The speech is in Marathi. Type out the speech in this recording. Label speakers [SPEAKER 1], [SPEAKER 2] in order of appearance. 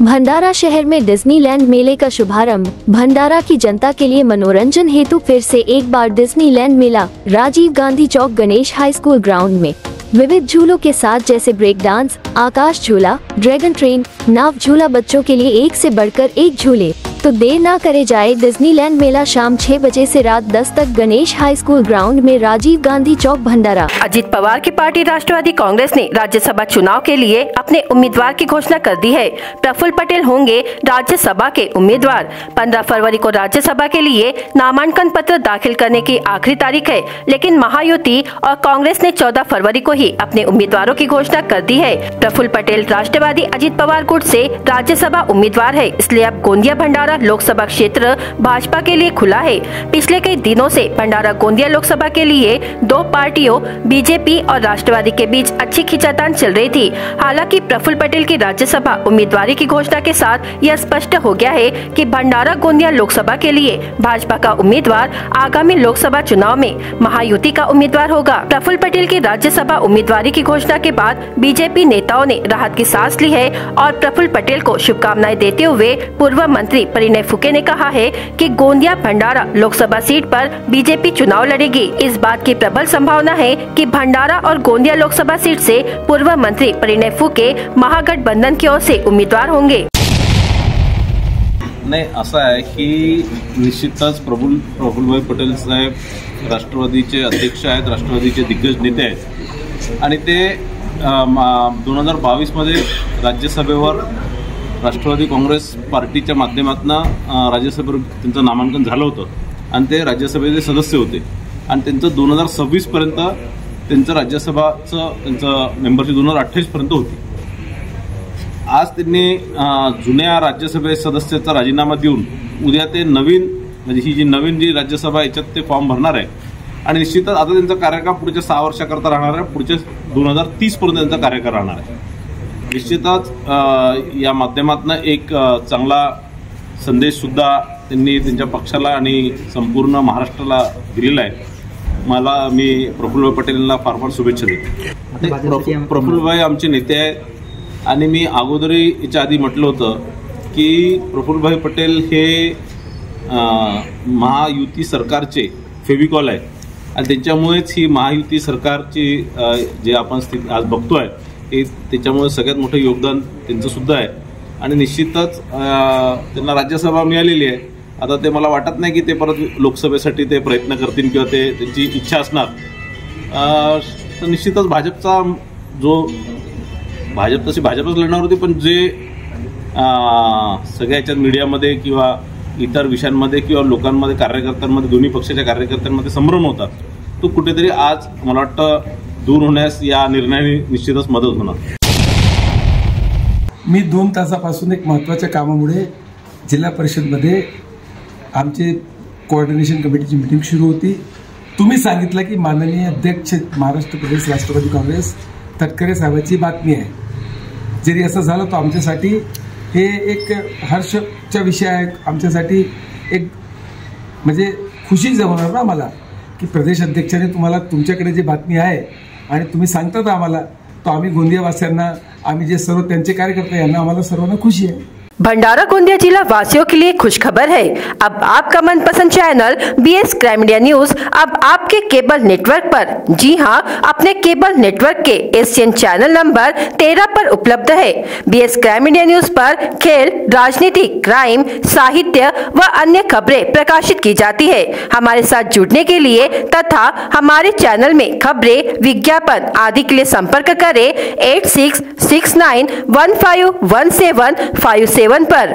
[SPEAKER 1] भंडारा शहर में डिज्नीलैंड मेले का शुभारंभ। भंडारा की जनता के लिए मनोरंजन हेतु फिर से एक बार डिज्नीलैंड मेला राजीव गांधी चौक गणेश हाई स्कूल ग्राउंड में विविध झूलों के साथ जैसे ब्रेक डांस, आकाश झूला, ड्रैगन ट्रेन, नाव झूला, बच्चों के लिए एक से बढ़कर एक झूले। तो देर ना करे जाए, डिज्नीलैंड मेला शाम 6 बजे से रात 10 तक गणेश हाई स्कूल ग्राउंड में राजीव गांधी चौक भंडारा।
[SPEAKER 2] अजित पवार की पार्टी राष्ट्रवादी कांग्रेस ने राज्यसभा चुनाव के लिए अपने उम्मीदवार की घोषणा कर दी है। प्रफुल्ल पटेल होंगे राज्यसभा के उम्मीदवार। 15 फरवरी को राज्यसभा के लिए नामांकन पत्र दाखिल करने की आखिरी तारीख है, लेकिन महायुति और कांग्रेस ने 14 फरवरी को ही अपने उम्मीदवारों की घोषणा कर दी है। प्रफुल्ल पटेल राष्ट्रवादी अजित पवार गुट से राज्यसभा उम्मीदवार है, इसलिए अब गोंदिया भंडारा लोकसभा क्षेत्र भाजपा के लिए खुला है। पिछले कई दिनों से भंडारा गोंदिया लोकसभा के लिए दो पार्टियों बीजेपी और राष्ट्रवादी के बीच अच्छी खींचातान चल रही थी। हालांकि प्रफुल्ल पटेल की राज्यसभा उम्मीदवारी की घोषणा के साथ यह स्पष्ट हो गया है कि भंडारा गोंदिया लोकसभा के लिए भाजपा का उम्मीदवार आगामी लोकसभा चुनाव में महायुति का उम्मीदवार होगा। प्रफुल्ल पटेल की राज्यसभा उम्मीदवारी की घोषणा के बाद बीजेपी नेताओं ने राहत की सांस ली है और प्रफुल्ल पटेल को शुभकामनाएं देते हुए पूर्व मंत्री परिणय फुके ने कहा है कि गोंदिया भंडारा लोकसभा सीट पर बीजेपी चुनाव लड़ेगी। इस बात की प्रबल संभावना है कि भंडारा और गोंदिया लोकसभा सीट से पूर्व मंत्री परिणय फुके महागठबंधन की ओर से उम्मीदवार होंगे।
[SPEAKER 3] नाही, असं आहे की निश्चितच प्रफुल्लभाई पटेल साहेब राष्ट्रवादीचे अध्यक्ष आहेत, राष्ट्रवादीचे दिग्गज नेते आहेत आणि ते 2022 मध्ये राज्यसभेवर राष्ट्रवादी काँग्रेस पार्टीच्या माध्यमातून राज्यसभेवर त्यांचं नामांकन झालं होतं आणि ते राज्यसभेचे सदस्य होते आणि त्यांचं 2026 पर्यंत त्यांचं राज्यसभाचं मेंबरशिप 2028 पर्यंत होती। आज त्यांनी जुन्या राज्यसभे सदस्याचा राजीनामा देऊन उद्या ते नवीन म्हणजे ही जी नवीन राज्यसभा याच्यात ते फॉर्म भरणार आहे आणि निश्चितच आता त्यांचा कार्यकाळ पुढच्या 6 वर्षाकरता राहणार आहे। पुढच्या 2030 पर्यंत त्यांचा कार्यकाळ राहणार आहे। निश्चितच या माध्यमातून एक चांगला संदेश सुद्धा त्यांनी त्यांच्या पक्षाला आणि संपूर्ण महाराष्ट्राला दिलेला आहे। मी प्रफुल्लभाई पटेलांना फार फार शुभेच्छा देतो। प्रफुल्लभाई आमचे नेते आहेत आणि मी अगोदरही याच्या आधी म्हटलं होतं की प्रफुल्लभाई पटेल हे महायुती सरकारचे फेविकॉल आहे आणि त्यांच्यामुळेच ही महायुती सरकारची जे आपण स्थिती आज बघतोय त्याच्यामुळे सगळ्यात मोठं योगदान त्यांचं सुद्धा आहे आणि निश्चितच त्यांना राज्यसभा मिळालेली आहे। आता ते मला वाटत नाही की ते परत लोकसभेसाठी ते प्रयत्न करतील किंवा ते त्यांची इच्छा असणार। तर निश्चितच भाजपचा भाजप तशी भाजपच लढणार होती, पण जे सगळ्या याच्यात मीडियामध्ये किंवा इतर विषयांमध्ये किंवा लोकांमध्ये कार्यकर्त्यांमध्ये दोन्ही पक्षाच्या कार्यकर्त्यांमध्ये संभ्रम होता, तो कुठेतरी आज मला वाटतं दूर होण्यास या निर्णयाने निश्चितच मदत होणार।
[SPEAKER 4] मी 2 तासापासून एक महत्त्वाच्या कामामुळे जिल्हा परिषदमध्ये आमचे कोऑर्डिनेशन कमिटीची मीटिंग सुरू होती। तुम्ही सांगितलं की माननीय अध्यक्ष महाराष्ट्र प्रदेश राष्ट्रवादी काँग्रेस तटकरे साहेबांची बातमी आहे। जरी असं झालं तर आमच्यासाठी हे एक हर्षचा विषय आहे। आमच्यासाठी एक म्हणजे खुशी जमवणार ना आम्हाला की प्रदेश अध्यक्षाने तुम्हाला तुमच्याकडे जी बातमी आहे आणि तुम्ही सांगतात आम्हाला, तो आम्ही गोंदियावासियांना, आम्ही जे सर्व त्यांचे कार्यकर्ते यांना आम्हाला सर्वांना खुशी आहे।
[SPEAKER 2] भंडारा गोंदिया जिला वासियों के लिए खुशखबर है। अब आपका मनपसंद channel BS crime media news अब आपके केबल नेटवर्क पर, जी हां, अपने केबल नेटवर्क के एशियन चैनल नंबर 13 पर उपलब्ध है। BS क्राइम मीडिया न्यूज पर खेल, राजनीति, क्राइम, साहित्य व अन्य खबरें प्रकाशित की जाती है। हमारे साथ जुड़ने के लिए तथा हमारे चैनल में खबरें, विज्ञापन आदि के लिए संपर्क करें 8669151757 पर।